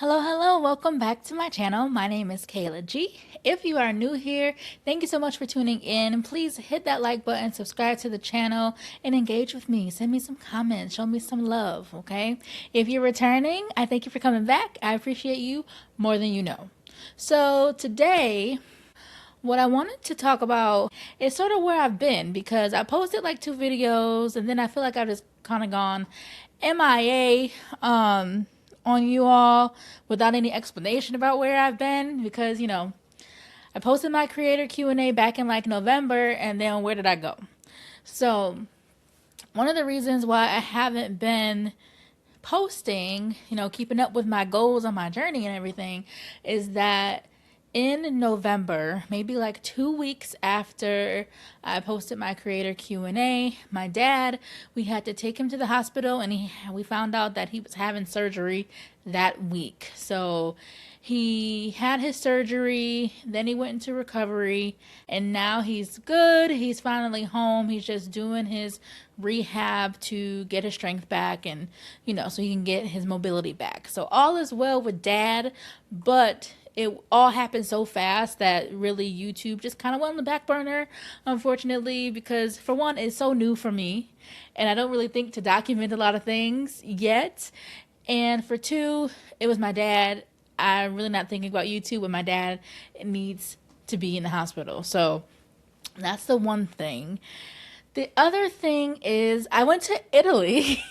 Hello, welcome back to my channel. My name is Kayla G. If you are new here, thank you so much for tuning in. Please hit that like button, subscribe to the channel, and engage with me. Send me some comments, show me some love, okay? If you're returning, I thank you for coming back. I appreciate you more than you know. So today, what I wanted to talk about is sort of where I've been because I posted like 2 videos and then I feel like I've just kind of gone MIA on you all without any explanation about where I've been because, I posted my creator Q&A back in like November and then where did I go? So, one of the reasons why I haven't been posting, keeping up with my goals on my journey and everything is that in November, maybe like 2 weeks after I posted my creator Q&A, my dad, we had to take him to the hospital and we found out that he was having surgery that week. So he had his surgery, then he went into recovery, and now he's good. He's finally home. He's just doing his rehab to get his strength back and, so he can get his mobility back. So all is well with dad, but it all happened so fast that really YouTube just kind of went on the back burner, unfortunately, because for one, it's so new for me and I don't really think to document a lot of things yet. And for two, it was my dad. I'm really not thinking about YouTube when my dad needs to be in the hospital. So that's the one thing. The other thing is I went to Italy.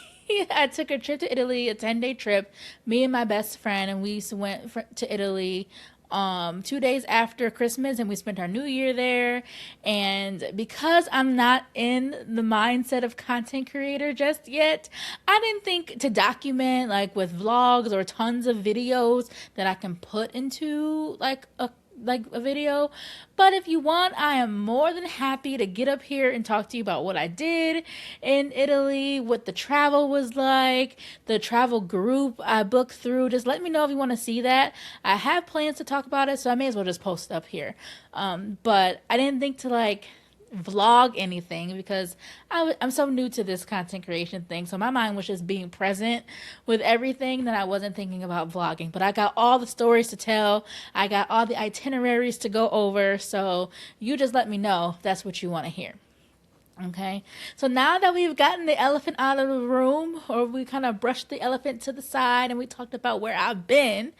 I took a trip to Italy, a 10-day trip, me and my best friend, and we went to Italy 2 days after Christmas, and we spent our new year there. And because I'm not in the mindset of content creator just yet, I didn't think to document like with vlogs or tons of videos that I can put into like a video. But if you want, I am more than happy to get up here and talk to you about what I did in Italy, what the travel was like, the travel group I booked through. Just let me know if you want to see that. I have plans to talk about it, so I may as well just post it up here. But I didn't think to like vlog anything because I'm so new to this content creation thing. So my mind was just being present with everything that I wasn't thinking about vlogging. But I got all the stories to tell. I got all the itineraries to go over. So you just let me know if that's what you want to hear. Okay, so now that we've gotten the elephant out of the room, or we kind of brushed the elephant to the side and we talked about where I've been,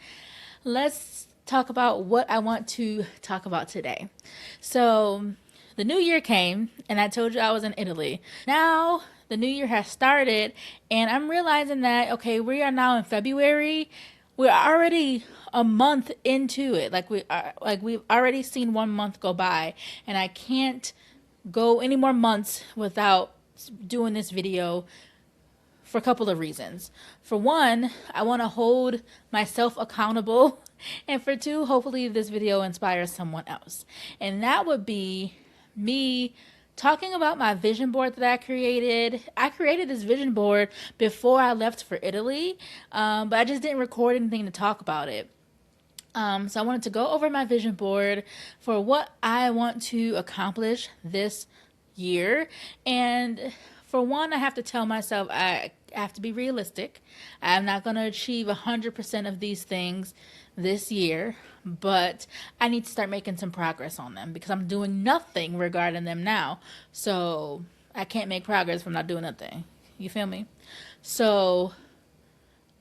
let's talk about what I want to talk about today. So, the new year came, and I told you I was in Italy. Now, the new year has started, and I'm realizing that, okay, we are now in February. We're already a month into it. We've already seen 1 month go by, and I can't go any more months without doing this video for a couple of reasons. For one, I want to hold myself accountable. And for two, hopefully this video inspires someone else. And that would be me talking about my vision board that I created. I created this vision board before I left for Italy, but I just didn't record anything to talk about it. So I wanted to go over my vision board for what I want to accomplish this year. And for one, I have to tell myself I have to be realistic. I'm not going to achieve 100% of these things this year, but I need to start making some progress on them because I'm doing nothing regarding them now. So I can't make progress if I'm not doing nothing. You feel me? So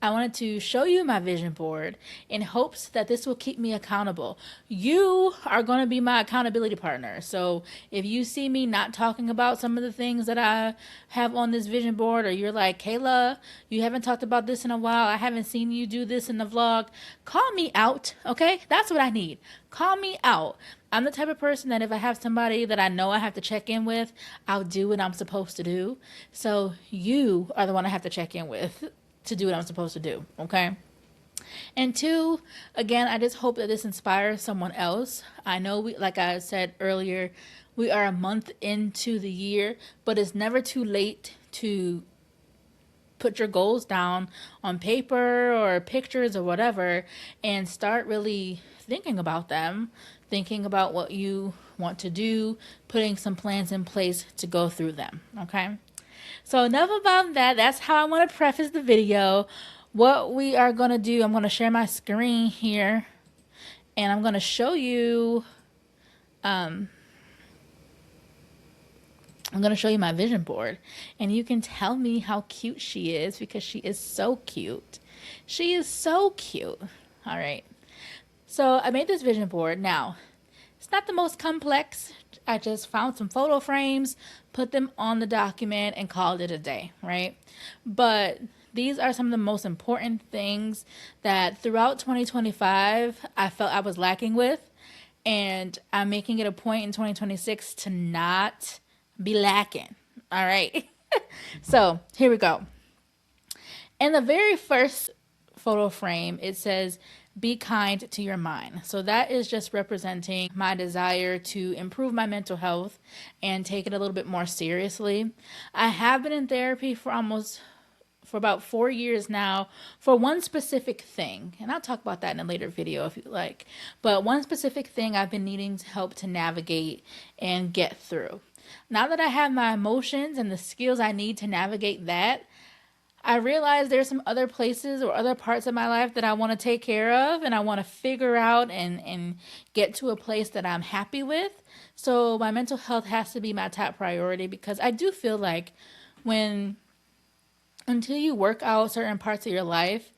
I wanted to show you my vision board in hopes that this will keep me accountable. You are going to be my accountability partner. So if you see me not talking about some of the things that I have on this vision board, or you're like, Kayla, you haven't talked about this in a while, I haven't seen you do this in the vlog, call me out, okay? That's what I need. Call me out. I'm the type of person that if I have somebody that I know I have to check in with, I'll do what I'm supposed to do. So you are the one I have to check in with to do what I'm supposed to do, okay? And two, again, I just hope that this inspires someone else. I know like I said earlier, we are a month into the year, but it's never too late to put your goals down on paper or pictures or whatever and start really thinking about them, thinking about what you want to do, putting some plans in place to go through them, okay? So enough about that. That's how I want to preface the video. what we are going to do, I'm going to share my screen here and I'm going to show you, I'm going to show you my vision board and you can tell me how cute she is because she is so cute. She is so cute. All right. So I made this vision board. Now, it's not the most complex. I just found some photo frames, put them on the document and called it a day, right? But these are some of the most important things that throughout 2025 I felt I was lacking with. And I'm making it a point in 2026 to not be lacking. All right. So here we go. In the very first photo frame, it says, be kind to your mind. So that is just representing my desire to improve my mental health and take it a little bit more seriously. I have been in therapy for about 4 years now for one specific thing. And I'll talk about that in a later video if you like. But one specific thing I've been needing help to navigate and get through. Now that I have my emotions and the skills I need to navigate that, I realize there's some other places or other parts of my life that I want to take care of and I want to figure out and get to a place that I'm happy with. So my mental health has to be my top priority because I do feel like until you work out certain parts of your life,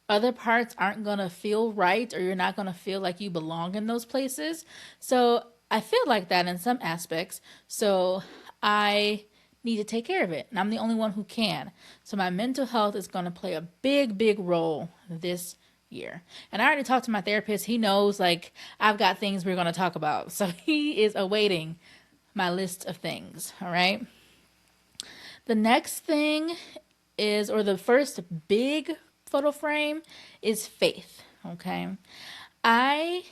other parts aren't going to feel right or you're not going to feel like you belong in those places. So I feel like that in some aspects. So I need to take care of it. And I'm the only one who can. So my mental health is going to play a big, big role this year. And I already talked to my therapist. He knows like I've got things we're going to talk about. So he is awaiting my list of things. All right. The next thing is, or the first big photo frame is faith. Okay. I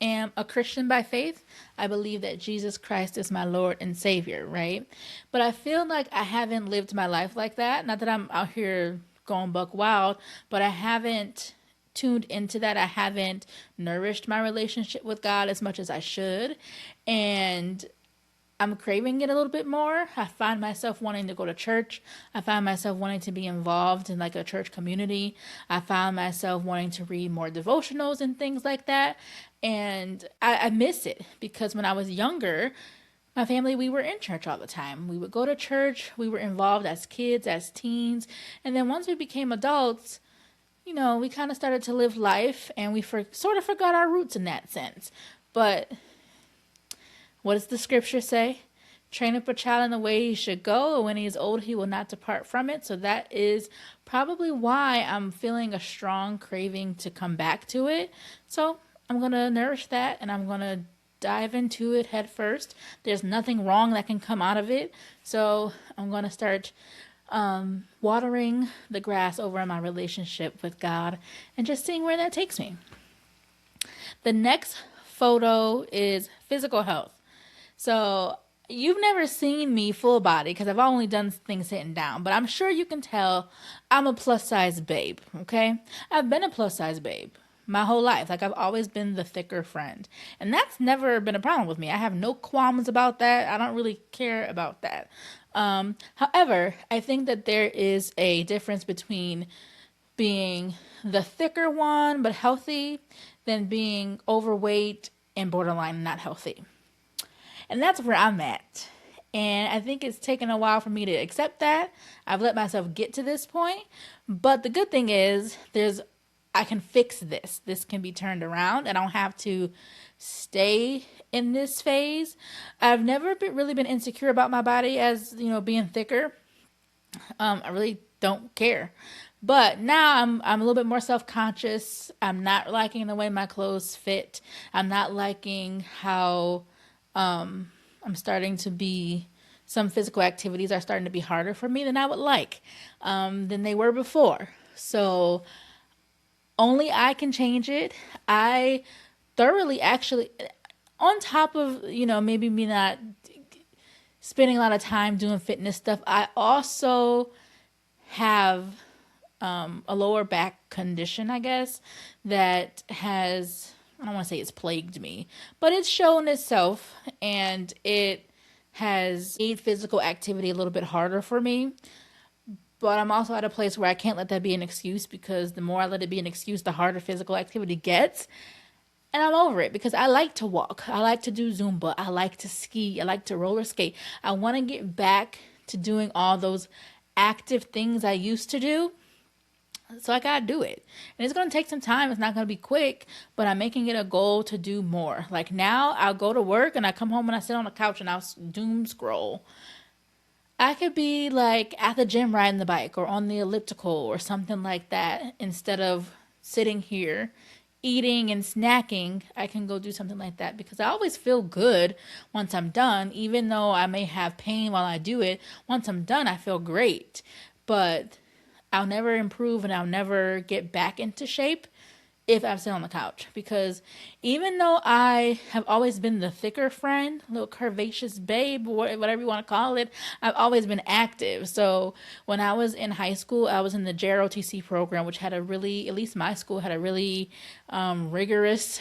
am a Christian by faith. I believe that Jesus Christ is my Lord and Savior, right? But I feel like I haven't lived my life like that. Not that I'm out here going buck wild, but I haven't tuned into that. I haven't nourished my relationship with God as much as I should. And I'm craving it a little bit more. I find myself wanting to go to church. I find myself wanting to be involved in like a church community. I found myself wanting to read more devotionals and things like that. And I miss it because when I was younger, my family, we were in church all the time. We would go to church. We were involved as kids, as teens. And then once we became adults, we kind of started to live life and we sort of forgot our roots in that sense. But what does the scripture say? Train up a child in the way he should go, and when he is old, he will not depart from it. So that is probably why I'm feeling a strong craving to come back to it. So I'm going to nourish that, and I'm going to dive into it head first. There's nothing wrong that can come out of it. So I'm going to start watering the grass over my relationship with God and just seeing where that takes me. The next photo is physical health. So you've never seen me full body because I've only done things sitting down, but I'm sure you can tell I'm a plus size babe, okay? I've been a plus size babe my whole life. Like I've always been the thicker friend. And that's never been a problem with me. I have no qualms about that. I don't really care about that. However, I think that there is a difference between being the thicker one but healthy than being overweight and borderline not healthy. And that's where I'm at. And I think it's taken a while for me to accept that. I've let myself get to this point. But the good thing is I can fix this. This can be turned around. I don't have to stay in this phase. I've never really been insecure about my body as, being thicker. I really don't care. But now I'm a little bit more self-conscious. I'm not liking the way my clothes fit. I'm not liking how I'm starting to be, some physical activities are starting to be harder for me than I would like, than they were before. So only I can change it. I thoroughly actually, on top of, maybe me not spending a lot of time doing fitness stuff, I also have a lower back condition, I guess, that has, I don't want to say it's plagued me, but it's shown itself and it has made physical activity a little bit harder for me. But I'm also at a place where I can't let that be an excuse, because the more I let it be an excuse, the harder physical activity gets. And I'm over it because I like to walk. I like to do Zumba. I like to ski. I like to roller skate. I want to get back to doing all those active things I used to do. So I gotta do it. And it's gonna take some time. It's not gonna be quick, but I'm making it a goal to do more. Like now, I'll go to work and I come home and I sit on the couch and I'll doom scroll. I could be like at the gym riding the bike or on the elliptical or something like that, instead of sitting here eating and snacking. I can go do something like that because I always feel good once I'm done, even though I may have pain while I do it. Once I'm done, I feel great. But I'll never improve and I'll never get back into shape if I'm sitting on the couch. Because even though I have always been the thicker friend, little curvaceous babe, whatever you want to call it, I've always been active. So when I was in high school, I was in the JROTC program, which had a really, at least my school had a really rigorous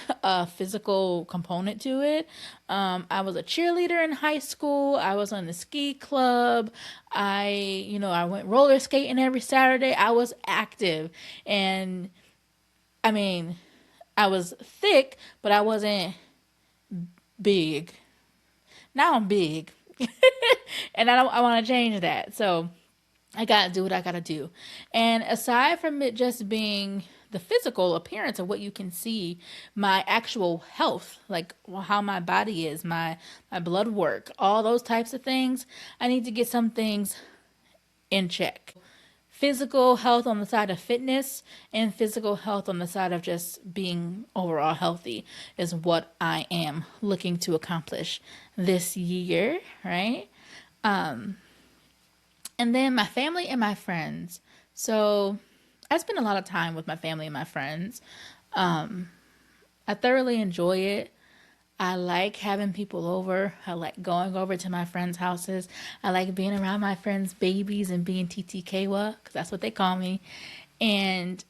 physical component to it. I was a cheerleader in high school. I was on the ski club. I went roller skating every Saturday. I was active. And I mean, I was thick, but I wasn't big. Now I'm big. And I want to change that. So I got to do what I got to do. And aside from it just being the physical appearance of what you can see, my actual health, like how my body is, my blood work, all those types of things, I need to get some things in check. Physical health on the side of fitness and physical health on the side of just being overall healthy is what I am looking to accomplish this year, right? And then my family and my friends. So I spend a lot of time with my family and my friends. I thoroughly enjoy it. I like having people over. I like going over to my friends' houses. I like being around my friends' babies and being TTKWA, because that's what they call me. And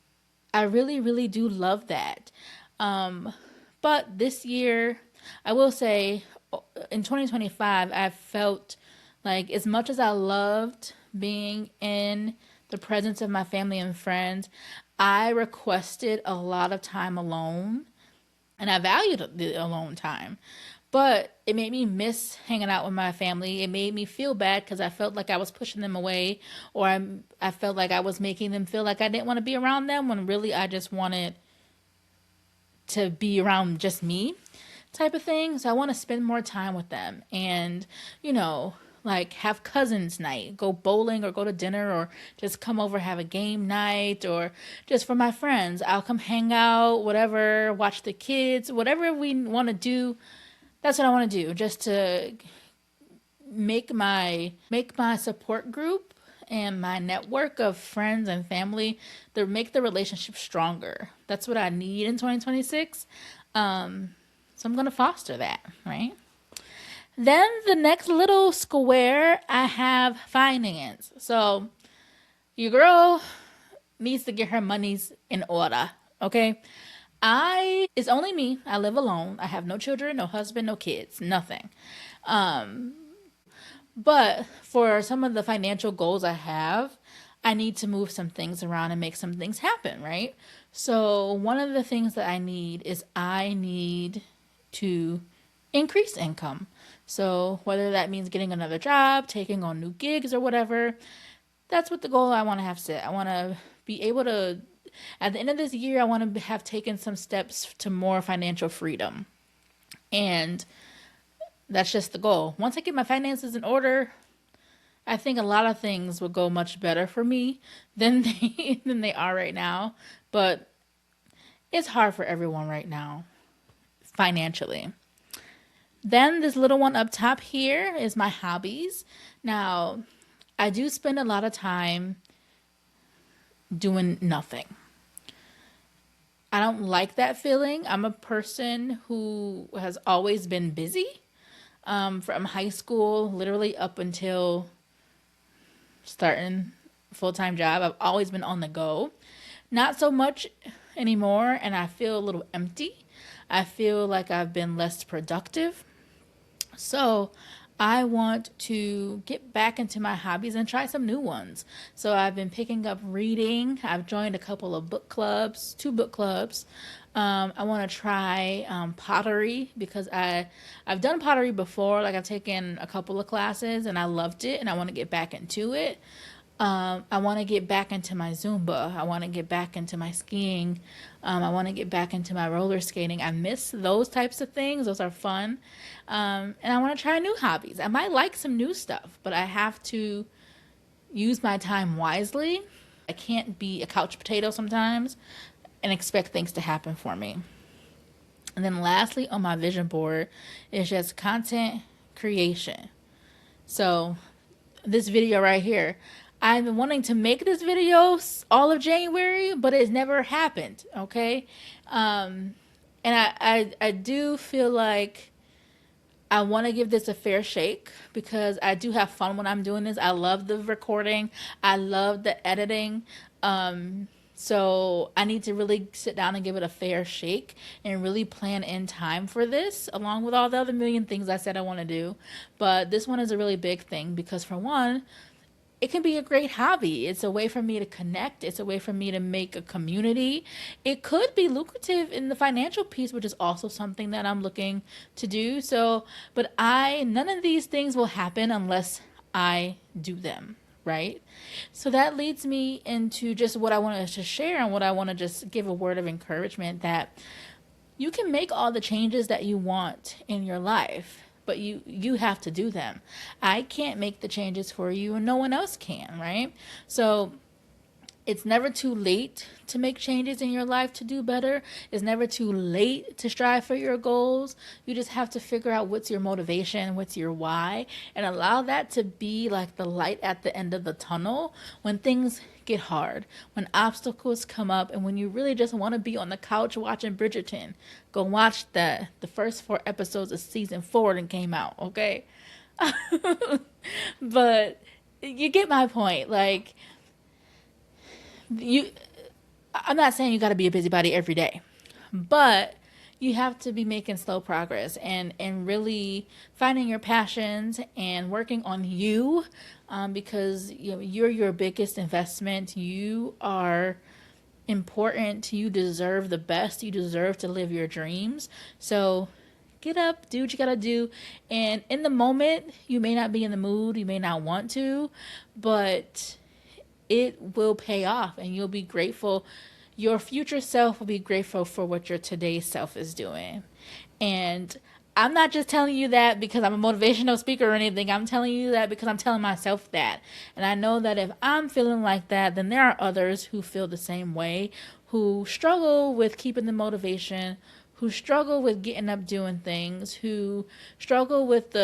I really, really do love that. But this year, I will say, in 2025, I felt like as much as I loved being in the presence of my family and friends, I requested a lot of time alone, and I valued the alone time. But it made me miss hanging out with my family. It made me feel bad because I felt like I was pushing them away, or I felt like I was making them feel like I didn't want to be around them, when really I just wanted to be around just me, type of thing. So I want to spend more time with them, and like have cousins night, go bowling or go to dinner, or just come over, have a game night, or just for my friends, I'll come hang out, whatever, watch the kids, whatever we want to do. That's what I want to do, just to make my support group and my network of friends and family, to make the relationship stronger. That's what I need in 2026. So I'm going to foster that, right? Then the next little square, I have finance. So your girl needs to get her monies in order, okay? It's only me. I live alone. I have no children, no husband, no kids, nothing. But for some of the financial goals I have, I need to move some things around and make some things happen, right? So one of the things that I need to increase income. So whether that means getting another job, taking on new gigs or whatever, that's what the goal I want to have set. I want to be able to, at the end of this year, I want to have taken some steps to more financial freedom. And that's just the goal. Once I get my finances in order, I think a lot of things will go much better for me than they are right now. But it's hard for everyone right now, financially. Then this little one up top here is my hobbies. Now, I do spend a lot of time doing nothing. I don't like that feeling. I'm a person who has always been busy, from high school, literally up until starting full-time job. I've always been on the go. Not so much anymore, and I feel a little empty. I feel like I've been less productive. So I want to get back into my hobbies and try some new ones. So I've been picking up reading. I've joined a couple of book clubs, two book clubs. I want to try pottery because I've done pottery before. Like I've taken a couple of classes and I loved it, and I want to get back into it. I want to get back into my Zumba. I want to get back into my skiing. I want to get back into my roller skating. I miss those types of things. Those are fun. And I want to try new hobbies. I might like some new stuff, but I have to use my time wisely. I can't be a couch potato sometimes and expect things to happen for me. And then lastly, on my vision board is just content creation. So this video right here, I've been wanting to make this video all of January, but it's never happened. Okay. And I do feel like I want to give this a fair shake because I do have fun when I'm doing this. I love the recording. I love the editing. So I need to really sit down and give it a fair shake and really plan in time for this, along with all the other million things I said I want to do. But this one is a really big thing because, for one, it can be a great hobby. It's a way for me to connect. It's a way for me to make a community. It could be lucrative in the financial piece, which is also something that I'm looking to do. So, but none of these things will happen unless I do them, right? So that leads me into just what I wanted to share and what I want to just give a word of encouragement that you can make all the changes that you want in your life, but you have to do them. I can't make the changes for you and no one else can, right? So it's never too late to make changes in your life to do better. It's never too late to strive for your goals. You just have to figure out what's your motivation, what's your why, and allow that to be like the light at the end of the tunnel when things get hard, when obstacles come up, and when you really just want to be on the couch watching Bridgerton. Go watch the first 4 episodes of season 4 that came out, okay? But you get my point. Like, I'm not saying you got to be a busybody every day, but you have to be making slow progress and really finding your passions and working on you, because you're your biggest investment. You are important. You deserve the best. You deserve to live your dreams. So get up, do what you gotta do. And in the moment, you may not be in the mood, you may not want to, but it will pay off and you'll be grateful. Your future self will be grateful for what your today's self is doing. And I'm not just telling you that because I'm a motivational speaker or anything. I'm telling you that because I'm telling myself that. And I know that if I'm feeling like that, then there are others who feel the same way, who struggle with keeping the motivation, who struggle with getting up doing things, who struggle with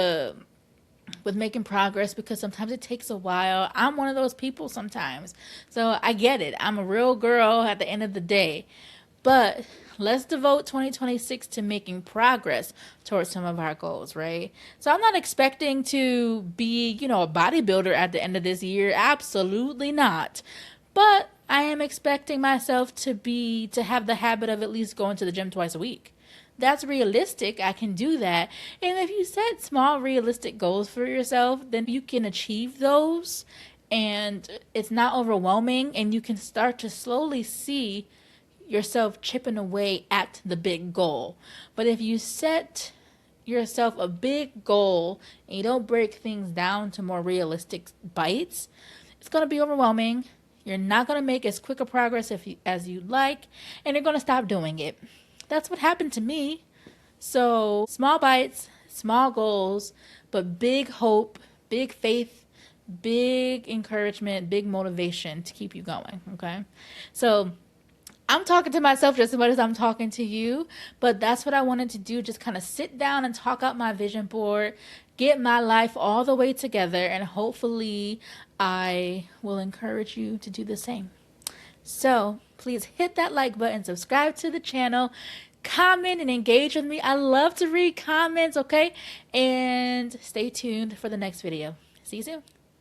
making progress because sometimes it takes a while. I'm one of those people sometimes. So I get it. I'm a real girl at the end of the day. But let's devote 2026 to making progress towards some of our goals, right? So I'm not expecting to be, a bodybuilder at the end of this year. Absolutely not. But I am expecting myself to have the habit of at least going to the gym twice a week. That's realistic. I can do that. And if you set small, realistic goals for yourself, then you can achieve those. And it's not overwhelming. And you can start to slowly see yourself chipping away at the big goal. But if you set yourself a big goal and you don't break things down to more realistic bites, it's going to be overwhelming. You're not going to make as quick a progress as you'd like. And you're going to stop doing it. That's what happened to me. So small bites, small goals, but big hope, big faith, big encouragement, big motivation to keep you going. Okay. So I'm talking to myself just as much as I'm talking to you, but that's what I wanted to do. Just kind of sit down and talk out my vision board, get my life all the way together, and hopefully I will encourage you to do the same. So please hit that like button, subscribe to the channel, comment and engage with me. I love to read comments, okay? And stay tuned for the next video. See you soon.